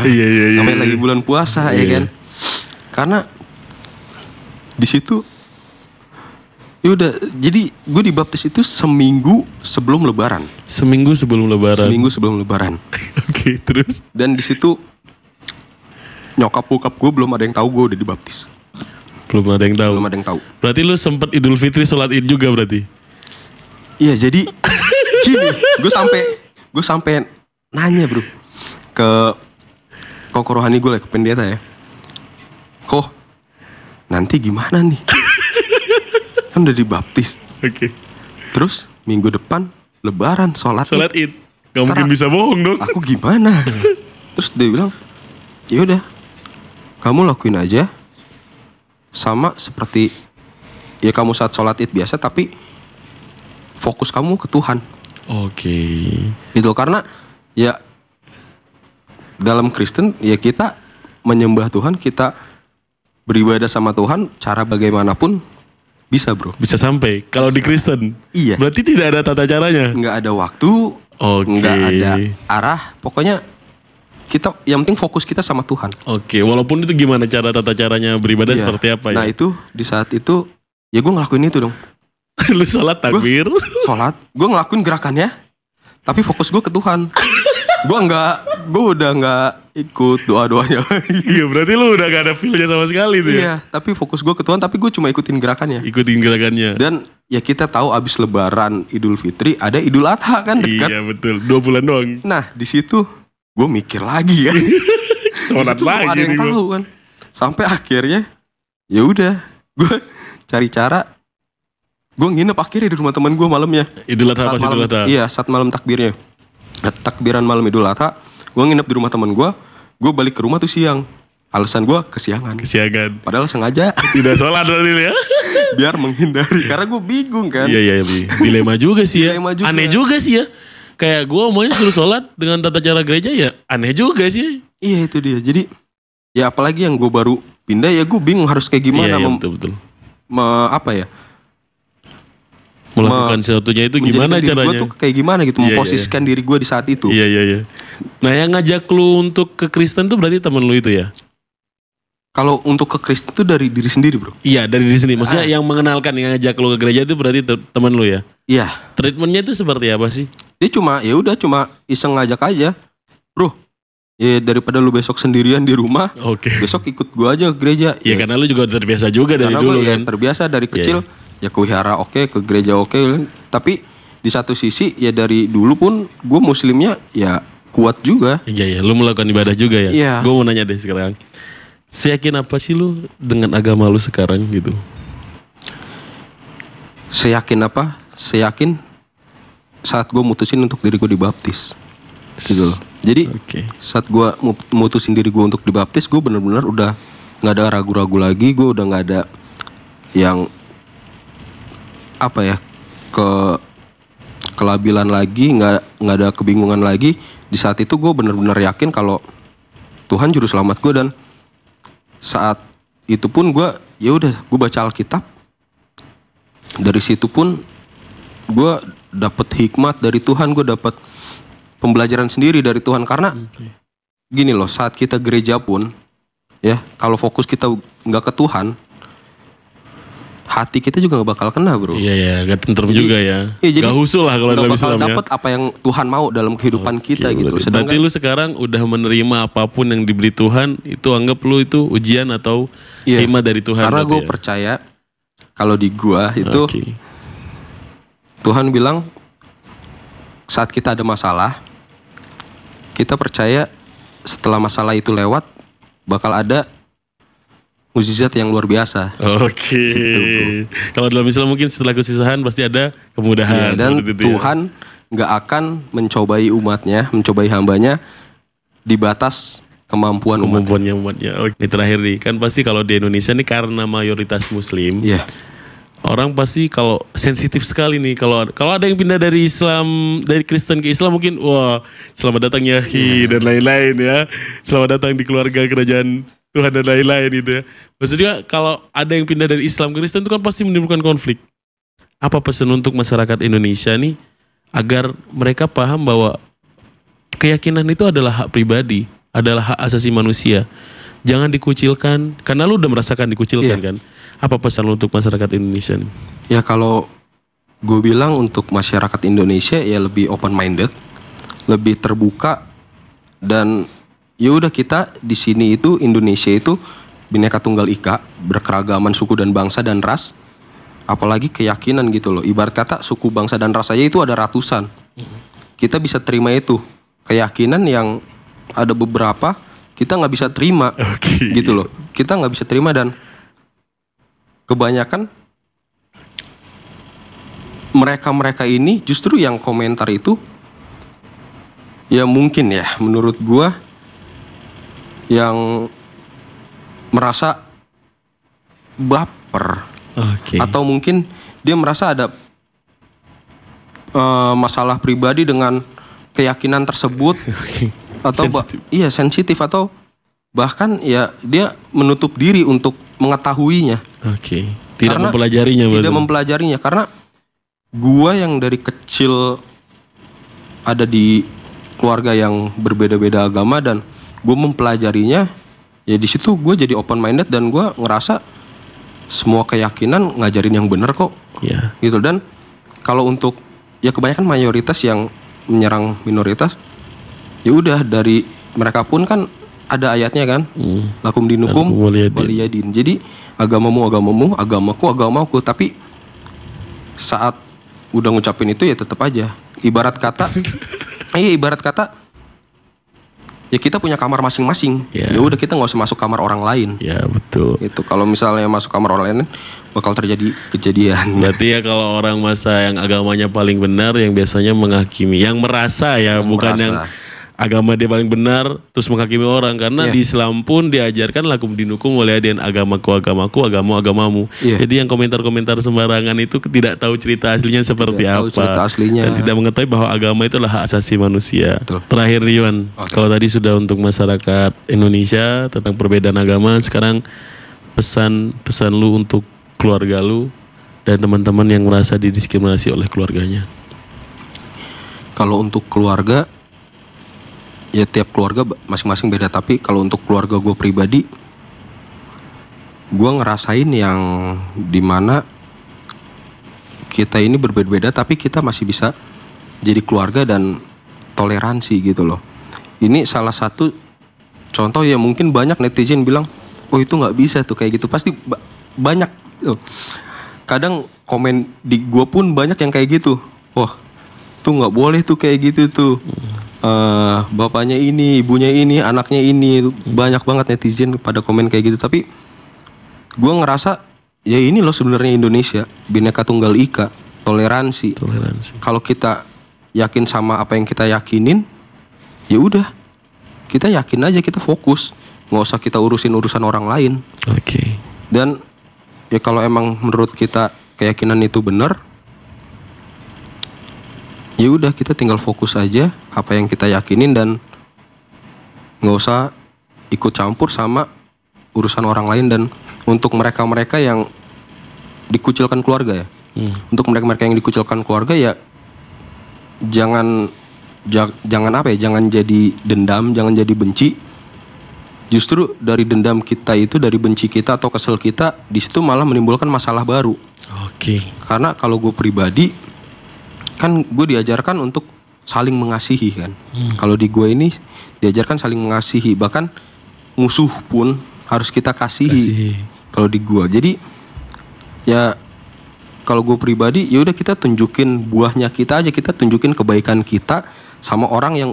Speaker 1: Sampai lagi bulan puasa ya kan. Karena di situ ya udah, jadi gue dibaptis itu seminggu sebelum Lebaran.
Speaker 2: Terus?
Speaker 1: Dan di situ nyokap bokap gue belum ada yang tahu gue udah dibaptis.
Speaker 2: Belum ada yang tahu. Berarti lu sempet Idul Fitri sholat Id juga berarti?
Speaker 1: Iya, jadi gini, gue sampai nanya, bro, ke koko rohani gue lah, ke pendeta ya. Kok nanti gimana nih? Kan udah dibaptis. Terus minggu depan Lebaran sholat
Speaker 2: Id. Gak mungkin bisa bohong dong.
Speaker 1: Aku gimana? Terus dia bilang, ya udah, kamu lakuin aja sama seperti ya kamu saat sholat Id biasa, tapi fokus kamu ke Tuhan. Itu karena ya dalam Kristen ya kita menyembah Tuhan, kita beribadah sama Tuhan, cara bagaimanapun bisa, bro.
Speaker 2: Bisa sampai. Kalau di Kristen?
Speaker 1: Iya.
Speaker 2: Berarti tidak ada tata caranya?
Speaker 1: Nggak ada waktu, nggak ada arah, pokoknya kita yang penting fokus kita sama Tuhan.
Speaker 2: Walaupun itu gimana tata caranya beribadah seperti apa ya?
Speaker 1: Nah itu, di saat itu ya gue ngelakuin itu dong.
Speaker 2: Lu sholat takbir?
Speaker 1: Gue ngelakuin gerakannya, tapi fokus gue ke Tuhan. Gue udah nggak ikut doa-doanya lagi.
Speaker 2: Iya, berarti lu udah gak ada feel-nya sama sekali tuh ya?
Speaker 1: Iya, tapi fokus gue ke Tuhan, tapi gue cuma ikutin gerakannya. Dan ya kita tahu abis Lebaran Idul Fitri ada Idul Adha kan dekat.
Speaker 2: Iya betul, 2 bulan doang.
Speaker 1: Nah di situ gue mikir lagi kan.
Speaker 2: Sholat lagi
Speaker 1: ada yang tahu kan. Sampai akhirnya Ya udah, gue cari cara. Gue nginep akhirnya di rumah teman gue malamnya.
Speaker 2: Idul Adha pas Idul Adha.
Speaker 1: Iya, saat malam takbirnya. Takbiran malam Idul Adha. Gue nginep di rumah teman gue. Gue balik ke rumah tuh siang. Alasan gue kesiangan. Padahal sengaja.
Speaker 2: Tidak sholat berarti ya.
Speaker 1: Biar menghindari. Karena gue bingung kan.
Speaker 2: Iya. Dilema juga sih ya. Aneh juga sih ya. Kayak gue maunya suruh sholat dengan tata cara gereja ya. Aneh juga sih.
Speaker 1: Iya itu dia. Jadi ya apalagi yang gue baru pindah ya gue bingung harus kayak gimana.
Speaker 2: Iya, betul.
Speaker 1: Apa ya?
Speaker 2: Melakukan sesuatunya itu gimana
Speaker 1: diri
Speaker 2: caranya?
Speaker 1: Gue tuh kayak gimana gitu, memposisikan diri gue di saat itu.
Speaker 2: Iya. Nah yang ngajak lu untuk ke Kristen tuh berarti temen lu itu ya?
Speaker 1: Kalau untuk ke Kristen tuh dari diri sendiri bro.
Speaker 2: Iya dari diri sendiri, maksudnya yang mengenalkan, yang ngajak lu ke gereja itu berarti temen lu ya?
Speaker 1: Iya.
Speaker 2: Treatmentnya itu seperti apa sih?
Speaker 1: Dia cuma iseng ngajak aja. Bro, ya daripada lu besok sendirian di rumah, besok ikut gue aja ke gereja.
Speaker 2: Ya karena lu juga terbiasa juga dari dulu kan?
Speaker 1: Terbiasa dari kecil. Ya ke wihara ke gereja tapi di satu sisi ya dari dulu pun gue muslimnya ya kuat juga.
Speaker 2: Iya, lu melakukan ibadah juga ya.
Speaker 1: Iya.
Speaker 2: Gue mau nanya deh sekarang, seyakin apa sih lu dengan agama lu sekarang gitu?
Speaker 1: Seyakin apa? Seyakin saat gue mutusin untuk diri gue dibaptis gitu loh. Jadi saat gue mutusin diri gue untuk dibaptis, gue benar-benar udah nggak ada ragu-ragu lagi. Gue udah nggak ada yang kelabilan lagi, nggak ada kebingungan lagi. Di saat itu gue benar-benar yakin kalau Tuhan juru selamat gue, dan saat itu pun gue gue baca Alkitab. Dari situ pun gue dapet hikmat dari Tuhan, gue dapet pembelajaran sendiri dari Tuhan. Karena gini loh, saat kita gereja pun ya, kalau fokus kita nggak ke Tuhan, hati kita juga gak bakal kena bro.
Speaker 2: Iya, gak tentrem juga ya.
Speaker 1: Jadi
Speaker 2: gak husul lah kalau dalam Islam ya.
Speaker 1: Gak bakal dapet apa yang Tuhan mau dalam kehidupan kita gitu.
Speaker 2: Berarti lu sekarang udah menerima apapun yang diberi Tuhan, itu anggap lu itu ujian atau hikmat dari Tuhan.
Speaker 1: Karena gue percaya kalau di gua itu Tuhan bilang saat kita ada masalah, kita percaya setelah masalah itu lewat bakal ada mukjizat yang luar biasa.
Speaker 2: Gitu, kalau dalam Islam mungkin setelah kesusahan pasti ada kemudahan.
Speaker 1: Dan Tuhan nggak akan mencobai umatnya, mencobai hambanya di batas kemampuannya
Speaker 2: umatnya. Ini terakhir nih, kan pasti kalau di Indonesia nih karena mayoritas Muslim, orang pasti kalau sensitif sekali nih kalau ada yang pindah dari Islam, dari Kristen ke Islam, mungkin wah selamat datang ya dan lain-lain ya, selamat datang di keluarga kerajaan Tuhan dan lain-lain gitu ya. Maksudnya kalau ada yang pindah dari Islam ke Kristen itu kan pasti menimbulkan konflik. Apa pesan untuk masyarakat Indonesia nih agar mereka paham bahwa keyakinan itu adalah hak pribadi, adalah hak asasi manusia. Jangan dikucilkan, karena lu udah merasakan dikucilkan kan. Apa pesan lu untuk masyarakat Indonesia nih?
Speaker 1: Ya kalau gue bilang untuk masyarakat Indonesia ya lebih open minded, lebih terbuka, dan ya udah kita di sini itu Indonesia itu Bhinneka Tunggal Ika, berkeragaman suku dan bangsa dan ras, apalagi keyakinan gitu loh. Ibarat kata suku, bangsa dan ras aja itu ada ratusan. Kita bisa terima itu. Keyakinan yang ada beberapa kita nggak bisa terima, gitu loh. Kita nggak bisa terima, dan kebanyakan mereka ini justru yang komentar itu ya mungkin ya menurut gua yang merasa baper, atau mungkin dia merasa ada masalah pribadi dengan keyakinan tersebut, atau sensitif, atau bahkan ya dia menutup diri untuk mengetahuinya.
Speaker 2: Tidak
Speaker 1: mempelajarinya. Karena gua yang dari kecil ada di keluarga yang berbeda-beda agama, dan gue mempelajarinya, ya di situ gue jadi open minded, dan gue ngerasa semua keyakinan ngajarin yang benar kok, gitu. Dan kalau untuk ya kebanyakan mayoritas yang menyerang minoritas, ya udah dari mereka pun kan ada ayatnya kan, lakum dinukum waliyadin. Jadi agamamu, agamaku. Tapi saat udah ngucapin itu ya tetap aja ibarat kata ya kita punya kamar masing-masing.
Speaker 2: Ya.
Speaker 1: Ya udah kita nggak usah masuk kamar orang lain.
Speaker 2: Ya betul.
Speaker 1: Itu kalau misalnya masuk kamar orang lain bakal terjadi kejadian.
Speaker 2: Berarti ya kalau orang masa yang agamanya paling benar yang biasanya menghakimi, yang merasa ya, bukan
Speaker 1: merasa.
Speaker 2: yang agama dia paling benar terus menghakimi orang, karena
Speaker 1: Iya.
Speaker 2: di Islam pun diajarkan lakum dinukum waliyadin, agamaku agamaku, agamamu agamamu.
Speaker 1: Iya.
Speaker 2: Jadi yang komentar-komentar sembarangan itu tidak tahu cerita aslinya seperti
Speaker 1: Tidak tahu
Speaker 2: apa
Speaker 1: cerita aslinya.
Speaker 2: dan tidak mengetahui bahwa agama itu adalah hak asasi manusia.
Speaker 1: Betul.
Speaker 2: Terakhir Riwan,
Speaker 1: Oke.
Speaker 2: kalau tadi sudah untuk masyarakat Indonesia tentang perbedaan agama, sekarang pesan lu untuk keluarga lu dan teman-teman yang merasa didiskriminasi oleh keluarganya.
Speaker 1: Kalau untuk keluarga, ya tiap keluarga masing-masing beda. Tapi kalau untuk keluarga gue pribadi, gue ngerasain yang dimana kita ini berbeda-beda tapi kita masih bisa jadi keluarga dan toleransi gitu loh. Ini salah satu contoh ya, mungkin banyak netizen bilang, oh itu nggak bisa tuh kayak gitu. Pasti banyak tuh. Kadang komen di gue pun banyak yang kayak gitu. Wah, tuh nggak boleh tuh kayak gitu tuh. Bapaknya ini, ibunya ini, anaknya ini. Banyak banget netizen pada komen kayak gitu. Tapi gue ngerasa ya ini loh sebenarnya Indonesia, Bhinneka Tunggal Ika, toleransi. Kalau kita yakin sama apa yang kita yakinin, ya udah kita yakin aja, kita fokus, nggak usah kita urusin urusan orang lain.
Speaker 2: Oke.
Speaker 1: Dan ya kalau emang menurut kita keyakinan itu benar, ya udah kita tinggal fokus aja apa yang kita yakinin dan nggak usah ikut campur sama urusan orang lain. Dan untuk mereka-mereka yang dikucilkan keluarga ya, untuk mereka-mereka yang dikucilkan keluarga ya jangan apa ya, jangan jadi dendam, jangan jadi benci. Justru dari dendam kita itu, dari benci kita atau kesel kita, di situ malah menimbulkan masalah baru.
Speaker 2: Oke.
Speaker 1: Karena kalau gue pribadi, kan gue diajarkan untuk saling mengasihi kan. Kalau di gue ini diajarkan saling mengasihi, bahkan musuh pun harus kita kasihi. Kalau di gue, jadi ya kalau gue pribadi ya udah kita tunjukin buahnya kita aja, kita tunjukin kebaikan kita sama orang yang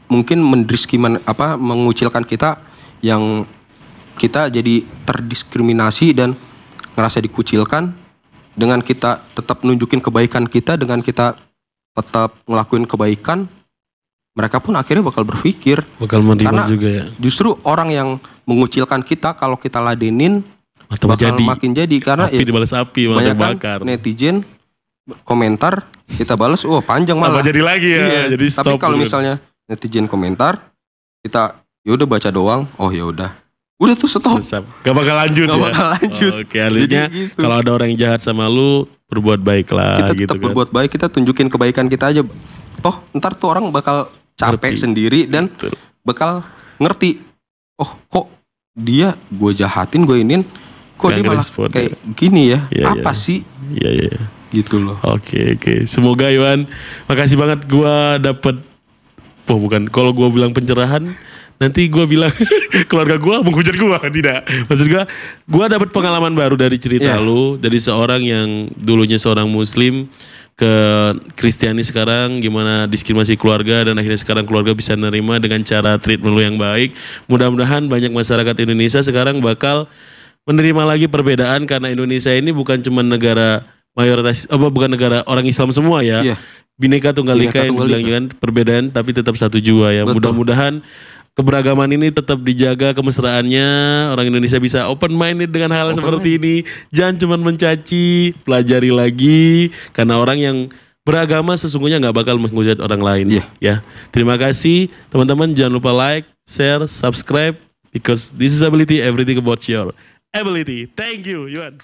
Speaker 1: mungkin mengucilkan kita, yang kita jadi terdiskriminasi dan ngerasa dikucilkan. Dengan kita tetap nunjukin kebaikan kita, dengan kita tetap ngelakuin kebaikan, mereka pun akhirnya bakal berpikir,
Speaker 2: bakal menerima
Speaker 1: karena
Speaker 2: juga ya.
Speaker 1: Justru orang yang mengucilkan kita, kalau kita ladenin
Speaker 2: Atau
Speaker 1: bakal makin jadi. Karena
Speaker 2: api dibalas api, malah
Speaker 1: banyak kan
Speaker 2: terbakar.
Speaker 1: netizen komentar, kita balas, wah panjang malah.
Speaker 2: Apa jadi lagi ya?
Speaker 1: Iya.
Speaker 2: Jadi
Speaker 1: Tapi
Speaker 2: stop.
Speaker 1: kalau misalnya netizen komentar, kita ya udah baca doang, oh ya udah tuh stop.
Speaker 2: Gak bakal lanjut.
Speaker 1: Gak
Speaker 2: ya?
Speaker 1: bakal lanjut.
Speaker 2: Oke, artinya
Speaker 1: Jadi gitu.
Speaker 2: kalau ada orang yang jahat sama lu, berbuat baiklah
Speaker 1: Kita
Speaker 2: gitu
Speaker 1: tetap
Speaker 2: kan.
Speaker 1: berbuat baik, kita tunjukin kebaikan kita aja. Toh ntar tuh orang bakal capek
Speaker 2: Ngerti.
Speaker 1: sendiri dan
Speaker 2: Betul.
Speaker 1: bakal ngerti. Oh kok dia gue jahatin, gue inin, kok
Speaker 2: Nggak
Speaker 1: dia malah
Speaker 2: ngerespon,
Speaker 1: kayak gini ya?
Speaker 2: Iya,
Speaker 1: Apa
Speaker 2: iya.
Speaker 1: sih?
Speaker 2: Iya.
Speaker 1: Gitu loh.
Speaker 2: Oke. Semoga Iwan, makasih banget gua dapet. Oh bukan, kalau gua bilang pencerahan, nanti gua bilang keluarga gua menghujat gua. Tidak. Maksud gua dapet pengalaman baru dari cerita
Speaker 1: Iya.
Speaker 2: lu, dari seorang yang dulunya seorang Muslim ke Kristiani sekarang, gimana diskriminasi keluarga dan akhirnya sekarang keluarga bisa nerima dengan cara treatment lu yang baik. Mudah-mudahan banyak masyarakat Indonesia sekarang bakal menerima lagi perbedaan, karena Indonesia ini bukan cuma negara mayoritas, bukan negara orang Islam semua ya.
Speaker 1: Iya.
Speaker 2: Bhinneka Tunggal Ika
Speaker 1: Bhinneka
Speaker 2: yang
Speaker 1: Tunggal
Speaker 2: dibilang
Speaker 1: Ika.
Speaker 2: kan, perbedaan tapi tetap satu jua ya.
Speaker 1: Betul.
Speaker 2: Mudah-mudahan keberagaman ini tetap dijaga, kemesraannya, orang Indonesia bisa open minded dengan hal
Speaker 1: Open
Speaker 2: seperti ini. Jangan cuma mencaci, pelajari lagi, karena orang yang beragama sesungguhnya nggak bakal menghujat orang lain.
Speaker 1: Iya.
Speaker 2: Ya. Terima kasih teman-teman, jangan lupa like, share, subscribe, because this is ability, everything about your ability. Thank you, Yuan.